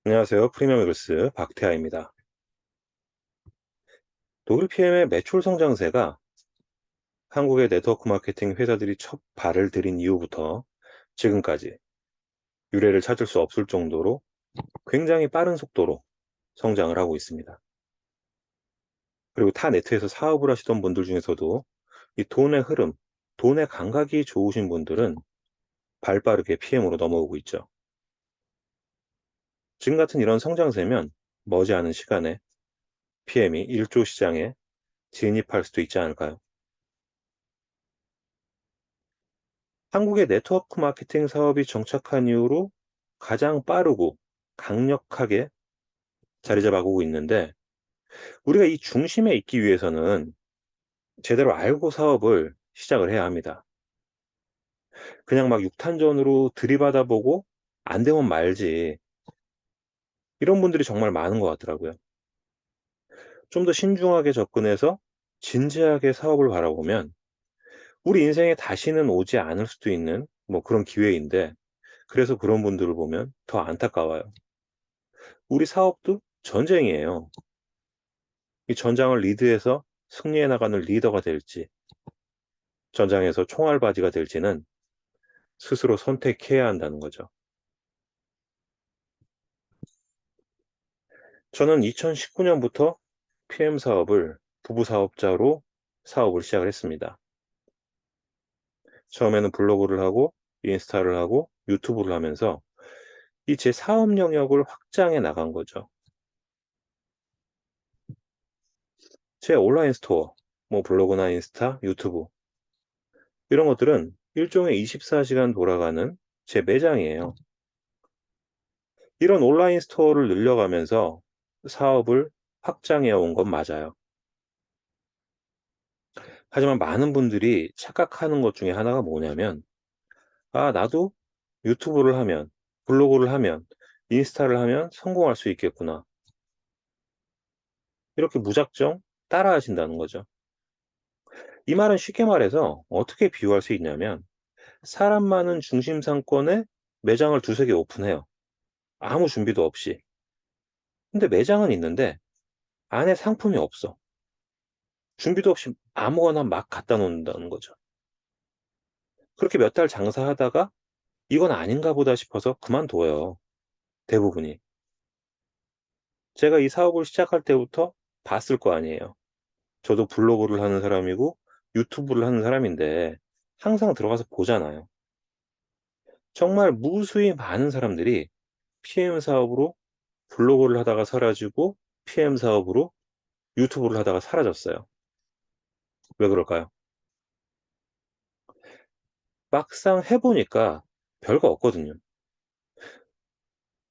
안녕하세요. 프리미엄 에글스 박태하입니다. 독일 PM의 매출 성장세가 한국의 네트워크 마케팅 회사들이 첫 발을 들인 이후부터 지금까지 유례를 찾을 수 없을 정도로 굉장히 빠른 속도로 성장을 하고 있습니다. 그리고 타 네트에서 사업을 하시던 분들 중에서도 이 돈의 흐름, 돈의 감각이 좋으신 분들은 발빠르게 PM으로 넘어오고 있죠. 지금 같은 이런 성장세면 머지않은 시간에 PM이 1조 시장에 진입할 수도 있지 않을까요? 한국의 네트워크 마케팅 사업이 정착한 이후로 가장 빠르고 강력하게 자리 잡아가고 있는데, 우리가 이 중심에 있기 위해서는 제대로 알고 사업을 시작을 해야 합니다. 그냥 막 육탄전으로 들이받아 보고 안 되면 말지, 이런 분들이 정말 많은 것 같더라고요. 좀 더 신중하게 접근해서 진지하게 사업을 바라보면 우리 인생에 다시는 오지 않을 수도 있는 그런 기회인데, 그래서 그런 분들을 보면 더 안타까워요. 우리 사업도 전쟁이에요. 이 전장을 리드해서 승리해 나가는 리더가 될지, 전장에서 총알바지가 될지는 스스로 선택해야 한다는 거죠. 저는 2019년부터 PM 사업을 부부 사업자로 사업을 시작을 했습니다. 처음에는 블로그를 하고 인스타를 하고 유튜브를 하면서 이 제 사업 영역을 확장해 나간 거죠. 제 온라인 스토어, 블로그나 인스타, 유튜브, 이런 것들은 일종의 24시간 돌아가는 제 매장이에요. 이런 온라인 스토어를 늘려가면서 사업을 확장해 온 건 맞아요. 하지만 많은 분들이 착각하는 것 중에 하나가 뭐냐면, 아, 나도 유튜브를 하면, 블로그를 하면, 인스타를 하면 성공할 수 있겠구나. 이렇게 무작정 따라 하신다는 거죠. 이 말은 쉽게 말해서 어떻게 비유할 수 있냐면, 사람 많은 중심 상권에 매장을 두세 개 오픈해요. 아무 준비도 없이. 근데 매장은 있는데 안에 상품이 없어. 준비도 없이 아무거나 막 갖다 놓는다는 거죠. 그렇게 몇 달 장사하다가 '이건 아닌가 보다.' 싶어서 그만둬요, 대부분이. 제가 이 사업을 시작할 때부터 봤을 거 아니에요. 저도 블로그를 하는 사람이고 유튜브를 하는 사람인데 항상 들어가서 보잖아요. 정말 무수히 많은 사람들이 PM 사업으로 블로그를 하다가 사라지고 PM 사업으로 유튜브를 하다가 사라졌어요. 왜 그럴까요? 막상 해 보니까 별거 없거든요.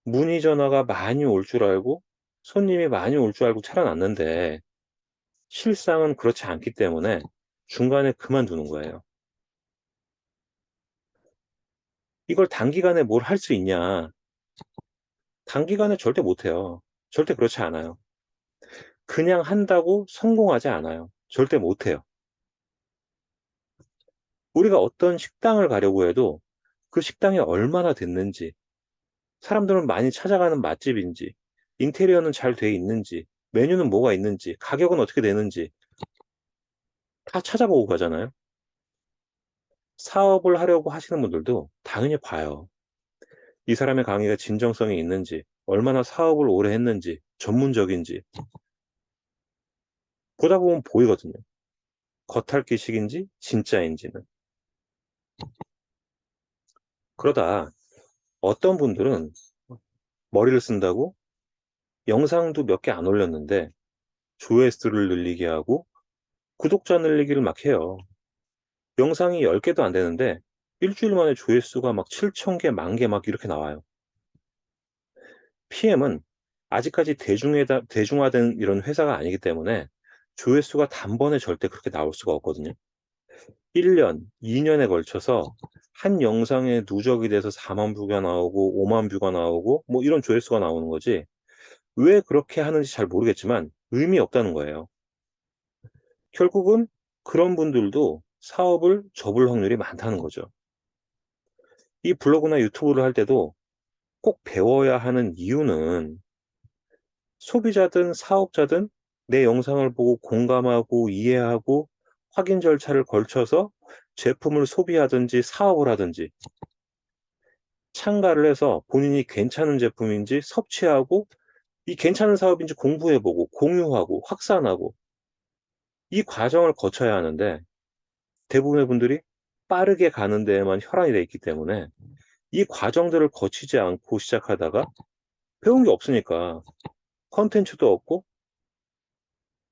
문의 전화가 많이 올 줄 알고 손님이 많이 올 줄 알고 차려놨는데 실상은 그렇지 않기 때문에 중간에 그만두는 거예요. 이걸 단기간에 뭘 할 수 있냐? 단기간에 절대 못해요. 절대 그렇지 않아요. 그냥 한다고 성공하지 않아요. 절대 못해요. 우리가 어떤 식당을 가려고 해도 그 식당이 얼마나 됐는지, 사람들은 많이 찾아가는 맛집인지, 인테리어는 잘 돼 있는지, 메뉴는 뭐가 있는지, 가격은 어떻게 되는지 다 찾아보고 가잖아요. 사업을 하려고 하시는 분들도 당연히 봐요. 이 사람의 강의가 진정성이 있는지, 얼마나 사업을 오래 했는지, 전문적인지 보다 보면 보이거든요. 겉핥기식인지 진짜인지는. 그러다 어떤 분들은 머리를 쓴다고 영상도 몇 개 안 올렸는데 조회수를 늘리게 하고 구독자 늘리기를 막 해요. 영상이 10개도 안 되는데 일주일 만에 조회수가 막 7,000개, 10,000개 막 이렇게 나와요. PM은 아직까지 대중화된 이런 회사가 아니기 때문에 조회수가 단번에 절대 그렇게 나올 수가 없거든요. 1년, 2년에 걸쳐서 한 영상에 누적이 돼서 4만 뷰가 나오고 5만 뷰가 나오고 이런 조회수가 나오는 거지, 왜 그렇게 하는지 잘 모르겠지만 의미 없다는 거예요. 결국은 그런 분들도 사업을 접을 확률이 많다는 거죠. 이 블로그나 유튜브를 할 때도 꼭 배워야 하는 이유는 소비자든 사업자든 내 영상을 보고 공감하고 이해하고 확인 절차를 걸쳐서 제품을 소비하든지 사업을 하든지 참가를 해서 본인이 괜찮은 제품인지 섭취하고 이 괜찮은 사업인지 공부해 보고 공유하고 확산하고 이 과정을 거쳐야 하는데 대부분의 분들이 빠르게 가는 데에만 혈안이 돼 있기 때문에 이 과정들을 거치지 않고 시작하다가 배운 게 없으니까 콘텐츠도 없고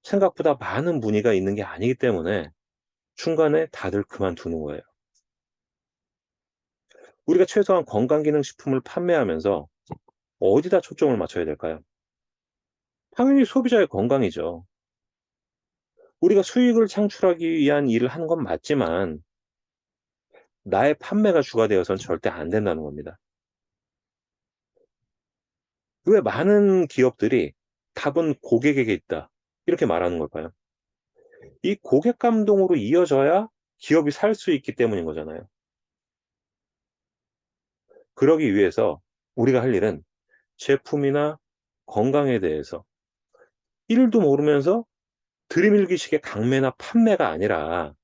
생각보다 많은 문의가 있는 게 아니기 때문에 중간에 다들 그만두는 거예요. 우리가 최소한 건강기능식품을 판매하면서 어디다 초점을 맞춰야 될까요? 당연히 소비자의 건강이죠. 우리가 수익을 창출하기 위한 일을 하는 건 맞지만 나의 판매가 주가 되어서는 절대 안 된다는 겁니다. 왜 많은 기업들이 "답은 고객에게 있다." 이렇게 말하는 걸까요? 이 고객 감동으로 이어져야 기업이 살 수 있기 때문인 거잖아요. 그러기 위해서 우리가 할 일은 제품이나 건강에 대해서 1도 모르면서 들이밀기식의 강매나 판매가 아니라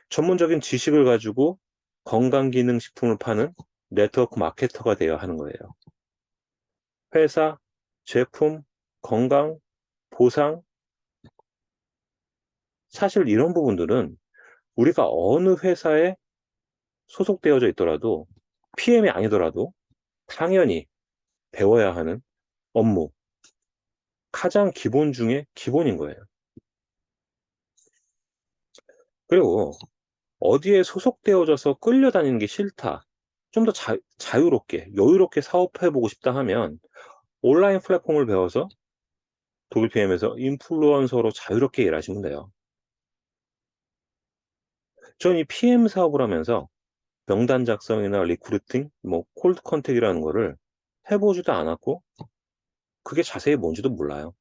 전문적인 지식을 가지고 건강기능식품을 파는 네트워크 마케터가 되어야 하는 거예요. 회사, 제품, 건강, 보상, 사실 이런 부분들은 우리가 어느 회사에 소속되어져 있더라도 PM이 아니더라도 당연히 배워야 하는 업무, 가장 기본 중에 기본인 거예요. 그리고 어디에 소속되어져서 끌려다니는 게 싫다. 좀 더 자유롭게, 여유롭게 사업해 보고 싶다 하면 온라인 플랫폼을 배워서 독일 PM에서 인플루언서로 자유롭게 일하시면 돼요. 전 이 PM 사업을 하면서 명단 작성이나 리크루팅, 뭐 콜드 컨택이라는 거를 해 보지도 않았고 그게 자세히 뭔지도 몰라요.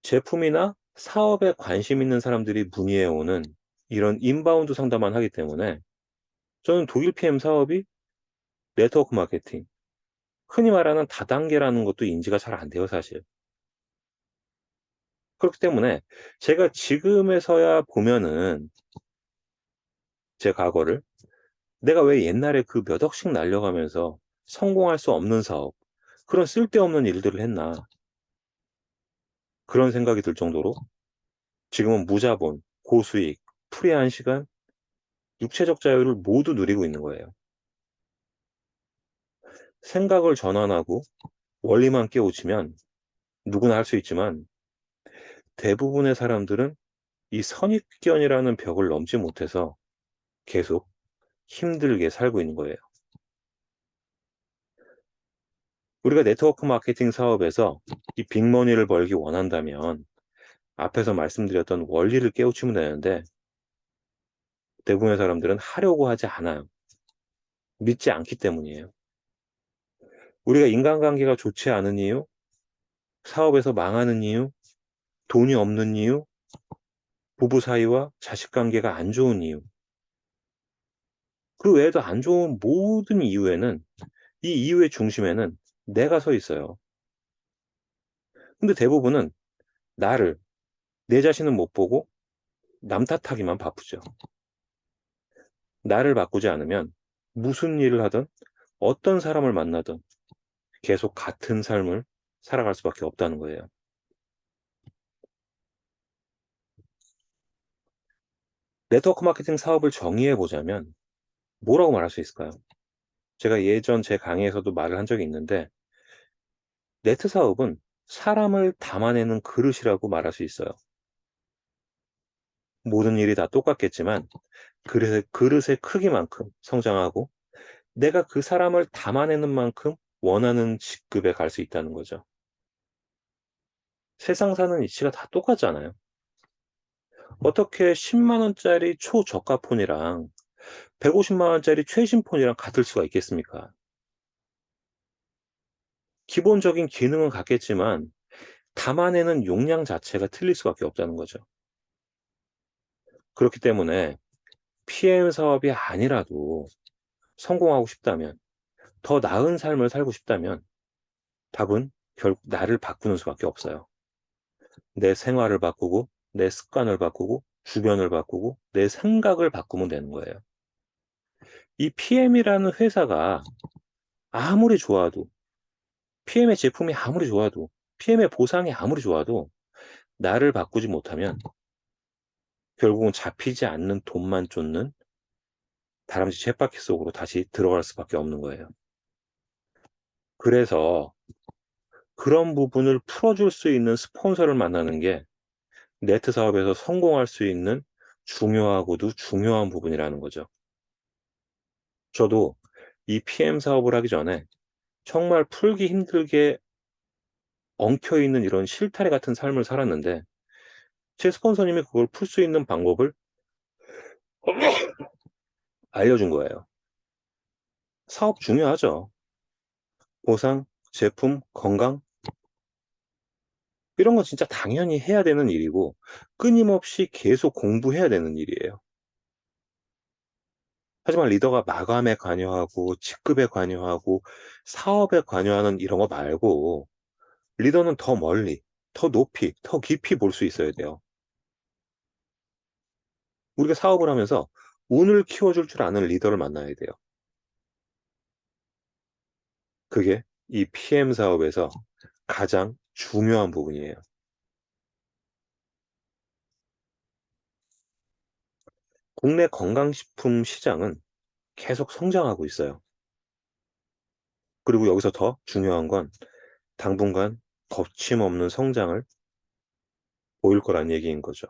제품이나 사업에 관심 있는 사람들이 문의해 오는 이런 인바운드 상담만 하기 때문에 저는 독일 PM 사업이 네트워크 마케팅, 흔히 말하는 다단계라는 것도 인지가 잘 안 돼요, 사실. 그렇기 때문에 제가 지금에서야 보면은 제 과거를 내가 왜 옛날에 그 몇 억씩 날려가면서 성공할 수 없는 사업, 그런 쓸데없는 일들을 했나, 그런 생각이 들 정도로 지금은 무자본, 고수익, 프리한 시간, 육체적 자유를 모두 누리고 있는 거예요. 생각을 전환하고 원리만 깨우치면 누구나 할 수 있지만 대부분의 사람들은 이 선입견이라는 벽을 넘지 못해서 계속 힘들게 살고 있는 거예요. 우리가 네트워크 마케팅 사업에서 이 빅머니를 벌기 원한다면 앞에서 말씀드렸던 원리를 깨우치면 되는데 대부분의 사람들은 하려고 하지 않아요. 믿지 않기 때문이에요. 우리가 인간관계가 좋지 않은 이유, 사업에서 망하는 이유, 돈이 없는 이유, 부부 사이와 자식 관계가 안 좋은 이유, 그 외에도 안 좋은 모든 이유에는 이 이유의 중심에는 내가 서 있어요. 근데 대부분은 나를, 내 자신은 못 보고 남 탓하기만 바쁘죠. 나를 바꾸지 않으면 무슨 일을 하든 어떤 사람을 만나든 계속 같은 삶을 살아갈 수밖에 없다는 거예요. 네트워크 마케팅 사업을 정의해 보자면 뭐라고 말할 수 있을까요? 제가 예전 제 강의에서도 말을 한 적이 있는데 네트 사업은 사람을 담아내는 그릇이라고 말할 수 있어요. 모든 일이 다 똑같겠지만 그릇의 크기만큼 성장하고 내가 그 사람을 담아내는 만큼 원하는 직급에 갈 수 있다는 거죠. 세상 사는 이치가 다 똑같잖아요. 어떻게 10만 원짜리 초저가 폰이랑 150만 원짜리 최신 폰이랑 같을 수가 있겠습니까? 기본적인 기능은 같겠지만 담아내는 용량 자체가 틀릴 수밖에 없다는 거죠. 그렇기 때문에 PM 사업이 아니라도 성공하고 싶다면 더 나은 삶을 살고 싶다면 답은 결국 나를 바꾸는 수밖에 없어요. 내 생활을 바꾸고, 내 습관을 바꾸고, 주변을 바꾸고, 내 생각을 바꾸면 되는 거예요. 이 PM이라는 회사가 아무리 좋아도, PM의 제품이 아무리 좋아도, PM의 보상이 아무리 좋아도 나를 바꾸지 못하면 결국은 잡히지 않는 돈만 쫓는 다람쥐 쳇바퀴 속으로 다시 들어갈 수밖에 없는 거예요. 그래서 그런 부분을 풀어줄 수 있는 스폰서를 만나는 게 네트 사업에서 성공할 수 있는 중요하고도 중요한 부분이라는 거죠. 저도 이 PM 사업을 하기 전에 정말 풀기 힘들게 엉켜 있는 이런 실타래 같은 삶을 살았는데 제 스폰서님이 그걸 풀 수 있는 방법을 알려준 거예요. 사업 중요하죠. 보상, 제품, 건강 이런 건 진짜 당연히 해야 되는 일이고 끊임없이 계속 공부해야 되는 일이에요. 하지만 리더가 마감에 관여하고 직급에 관여하고 사업에 관여하는 이런 거 말고 리더는 더 멀리, 더 높이, 더 깊이 볼 수 있어야 돼요. 우리가 사업을 하면서 운을 키워줄 줄 아는 리더를 만나야 돼요. 그게 이 PM 사업에서 가장 중요한 부분이에요. 국내 건강식품 시장은 계속 성장하고 있어요. 그리고 여기서 더 중요한 건 당분간 거침없는 성장을 보일 거란 얘기인 거죠.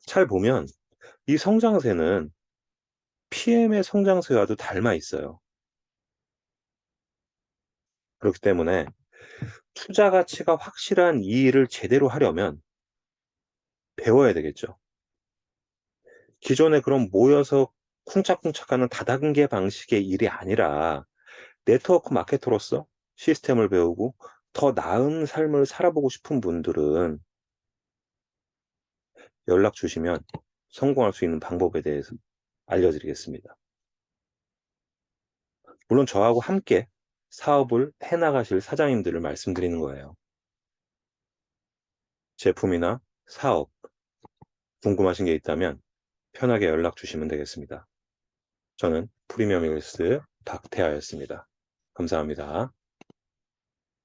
잘 보면 이 성장세는 PM의 성장세와도 닮아 있어요. 그렇기 때문에 투자 가치가 확실한 이 일을 제대로 하려면 배워야 되겠죠. 기존에 그런 모여서 쿵짝쿵짝하는 다단계 방식의 일이 아니라 네트워크 마케터로서 시스템을 배우고 더 나은 삶을 살아보고 싶은 분들은 연락 주시면 성공할 수 있는 방법에 대해서 알려드리겠습니다. 물론 저하고 함께 사업을 해나가실 사장님들을 말씀드리는 거예요. 제품이나 사업, 궁금하신 게 있다면 편하게 연락 주시면 되겠습니다. 저는 프리미엄 힐스 박태하였습니다. 감사합니다.